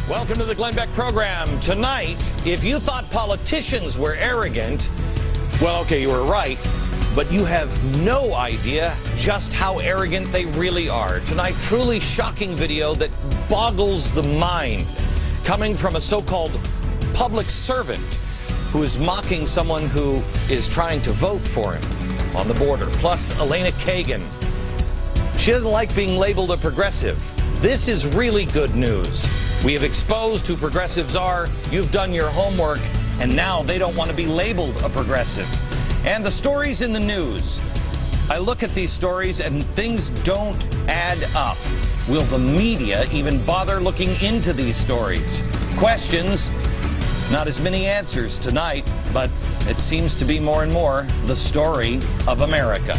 Welcome to the Glenn Beck program. Tonight, if you thought politicians were arrogant, well, okay, you were right, but you have no idea just how arrogant they really are. Tonight, truly shocking video that boggles the mind, coming from a so-called public servant who is mocking someone who is trying to vote for him on the border. Plus, Elena Kagan. She doesn't like being labeled a progressive. This is really good news. We have exposed who progressives are. You've done your homework, and now they don't want to be labeled a progressive. And the stories in the news. I look at these stories and things don't add up. Will the media even bother looking into these stories? Questions, not as many answers tonight, but it seems to be more and more the story of America.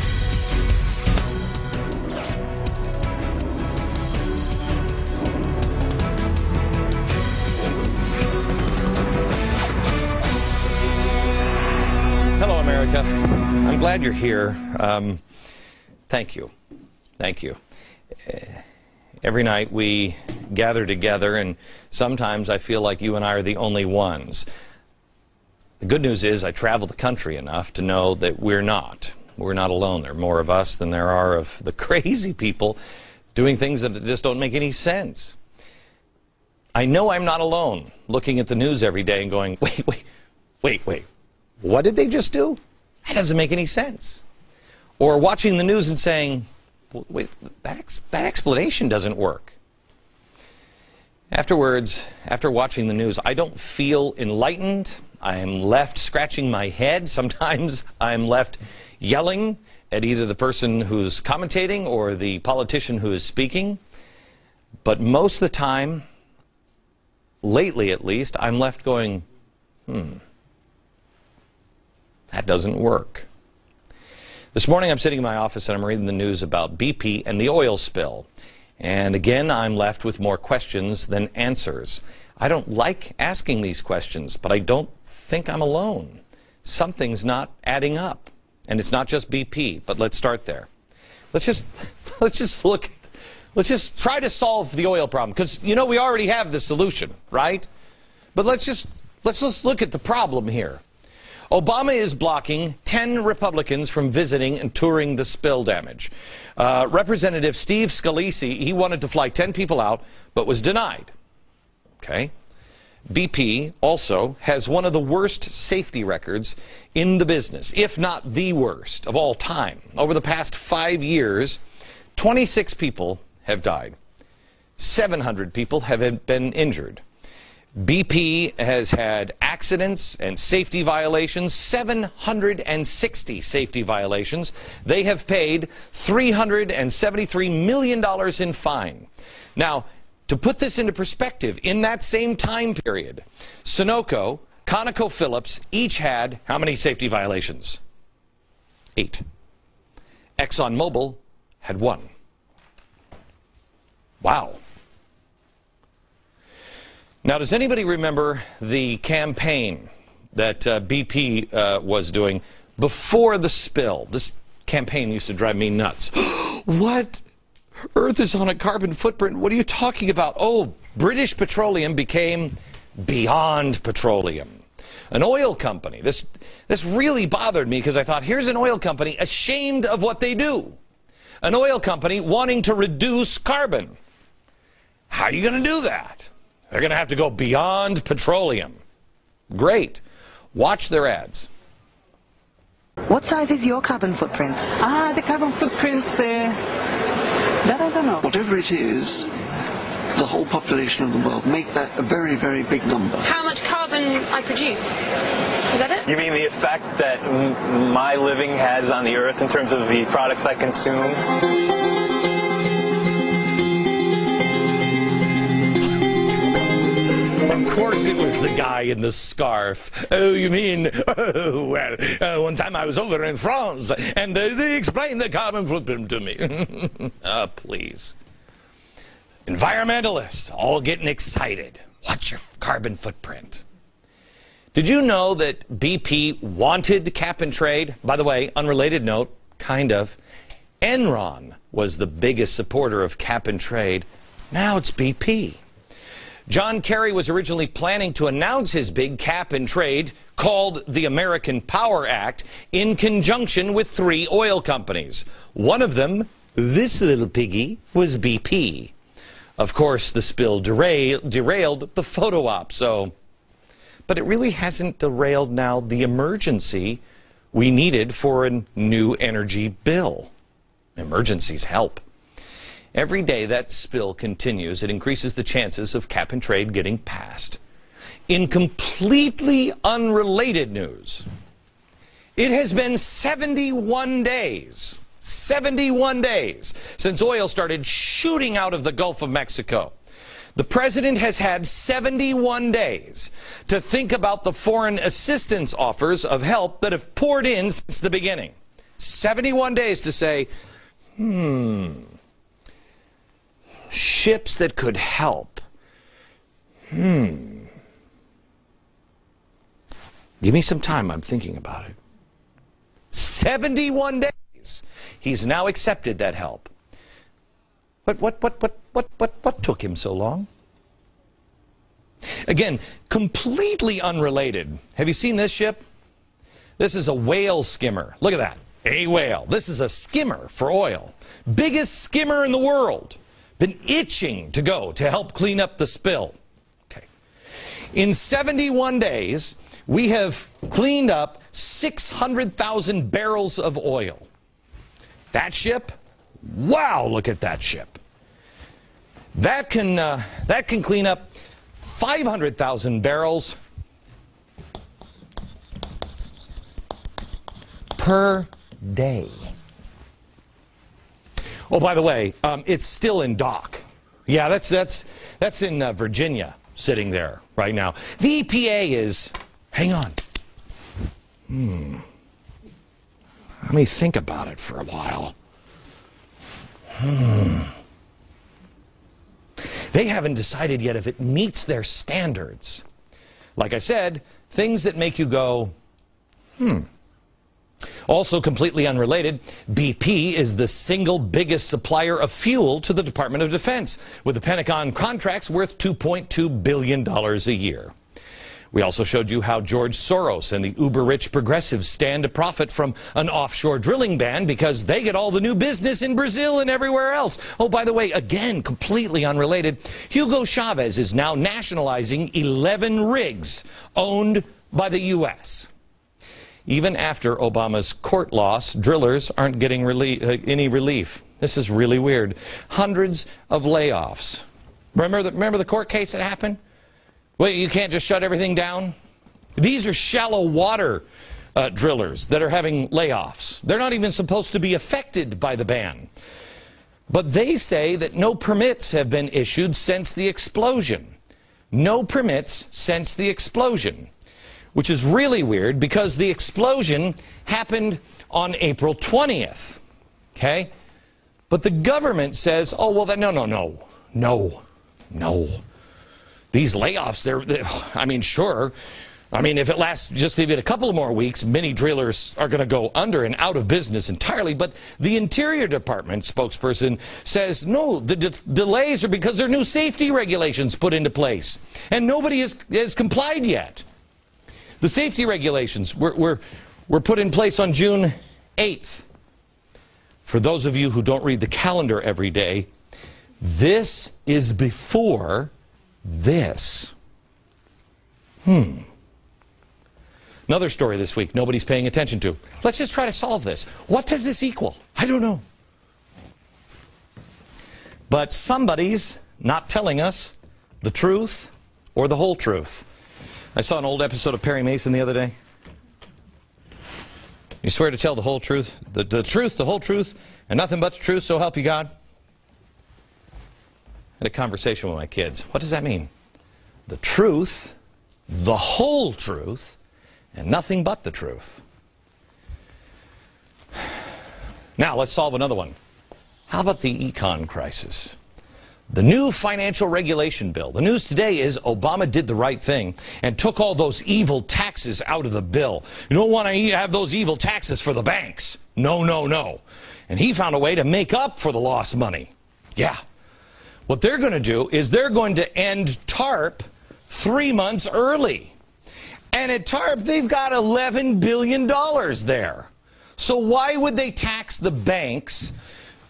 Hello, America. I'm glad you're here. Thank you. Thank you. Every night we gather together, and sometimes I feel like you and I are the only ones. The good news is I travel the country enough to know that we're not. We're not alone. There are more of us than there are of the crazy people doing things that just don't make any sense. I know I'm not alone looking at the news every day and going, wait. What did they just do? That doesn't make any sense. Or watching the news and saying, wait, that explanation doesn't work. Afterwards, after watching the news, I don't feel enlightened. I am left scratching my head. Sometimes I'm left yelling at either the person who's commentating or the politician who is speaking. But most of the time, lately at least, I'm left going, that doesn't work. This morning I'm sitting in my office and I'm reading the news about BP and the oil spill. And again, I'm left with more questions than answers. I don't like asking these questions, but I don't think I'm alone. Something's not adding up. And it's not just BP, but let's start there. Let's just try to solve the oil problem, because you know we already have the solution, right? But let's just look at the problem here. Obama is blocking 10 Republicans from visiting and touring the spill damage. Representative Steve Scalise, he wanted to fly 10 people out, but was denied. Okay. BP also has one of the worst safety records in the business, if not the worst of all time. Over the past 5 years, 26 people have died. 700 people have been injured. BP has had accidents and safety violations, 760 safety violations. They have paid $373 million in fine. Now, to put this into perspective, in that same time period, Sunoco, ConocoPhillips each had how many safety violations? 8. ExxonMobil had 1. Wow. Now, does anybody remember the campaign that BP was doing before the spill? This campaign used to drive me nuts. What? Earth is on a carbon footprint. What are you talking about? Oh, British Petroleum became Beyond Petroleum. An oil company. This really bothered me because I thought, here's an oil company ashamed of what they do. An oil company wanting to reduce carbon. How are you going to do that? They're going to have to go beyond petroleum. Great. Watch their ads. What size is your carbon footprint? The carbon footprint, that I don't know. Whatever it is, the whole population of the world, make that a very, very big number. How much carbon I produce? Is that it? You mean the effect that my living has on the earth in terms of the products I consume? Of course it was the guy in the scarf. Oh, you mean, oh, well, one time I was over in France, and they explained the carbon footprint to me. Please. Environmentalists all getting excited. What's your carbon footprint? Did you know that BP wanted cap and trade? By the way, unrelated note, kind of. Enron was the biggest supporter of cap and trade. Now it's BP. John Kerry was originally planning to announce his big cap and trade, called the American Power Act, in conjunction with 3 oil companies. One of them, this little piggy, was BP. Of course, the spill derailed the photo op, but it really hasn't derailed now the emergency we needed for a new energy bill. Emergencies help. Every day that spill continues, it increases the chances of cap and trade getting passed. In completely unrelated news, it has been 71 days since oil started shooting out of the Gulf of Mexico. The president has had 71 days to think about the foreign assistance offers of help that have poured in since the beginning. 71 days to say, ships that could help. Give me some time, I'm thinking about it. 71 days. He's now accepted that help. What took him so long? Again, completely unrelated. Have you seen this ship? This is a whale skimmer. Look at that. A whale. This is a skimmer for oil. Biggest skimmer in the world. Been itching to go to help clean up the spill. Okay. In 71 days, we have cleaned up 600,000 barrels of oil. That ship? Wow, look at that ship. That can clean up 500,000 barrels per day. Oh, by the way, it's still in dock. Yeah, that's in Virginia, sitting there right now. The EPA is, hang on. Let me think about it for a while. They haven't decided yet if it meets their standards. Like I said, things that make you go, Also completely unrelated, BP is the single biggest supplier of fuel to the Department of Defense, with the Pentagon contracts worth $2.2 billion a year. We also showed you how George Soros and the uber-rich progressives stand to profit from an offshore drilling ban because they get all the new business in Brazil and everywhere else. Oh, by the way, again, completely unrelated, Hugo Chavez is now nationalizing 11 rigs owned by the U.S. Even after Obama's court loss, drillers aren't getting any relief. This is really weird. Hundreds of layoffs. Remember the court case that happened? Well, you can't just shut everything down. These are shallow water drillers that are having layoffs. They're not even supposed to be affected by the ban. But they say that no permits have been issued since the explosion. No permits since the explosion. Which is really weird because the explosion happened on April 20th. Okay? But the government says, oh, well, no. These layoffs, I mean, sure. I mean, if it lasts just even a couple of more weeks, many drillers are going to go under and out of business entirely. But the Interior Department spokesperson says, no, the delays are because there are new safety regulations put into place. And nobody has complied yet. The safety regulations were put in place on June 8th. For those of you who don't read the calendar every day, this is before this. Another story this week nobody's paying attention to. Let's just try to solve this. What does this equal? I don't know. But somebody's not telling us the truth or the whole truth. I saw an old episode of Perry Mason the other day. You swear to tell the whole truth, the truth, the whole truth, and nothing but the truth, so help you God? I had a conversation with my kids. What does that mean? The truth, the whole truth, and nothing but the truth. Now, let's solve another one. How about the econ crisis? The new financial regulation bill. The news today is Obama did the right thing and took all those evil taxes out of the bill. You don't want to have those evil taxes for the banks. No. And he found a way to make up for the lost money. Yeah. What they're going to do is they're going to end TARP 3 months early. And at TARP, they've got $11 billion there. So why would they tax the banks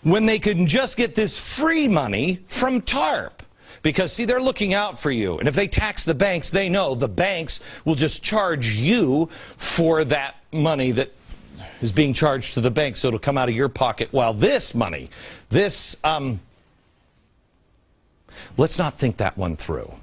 when they can just get this free money from TARP? Because, see, they're looking out for you. And if they tax the banks, they know the banks will just charge you for that money that is being charged to the bank, so it'll come out of your pocket. While this money, let's not think that one through.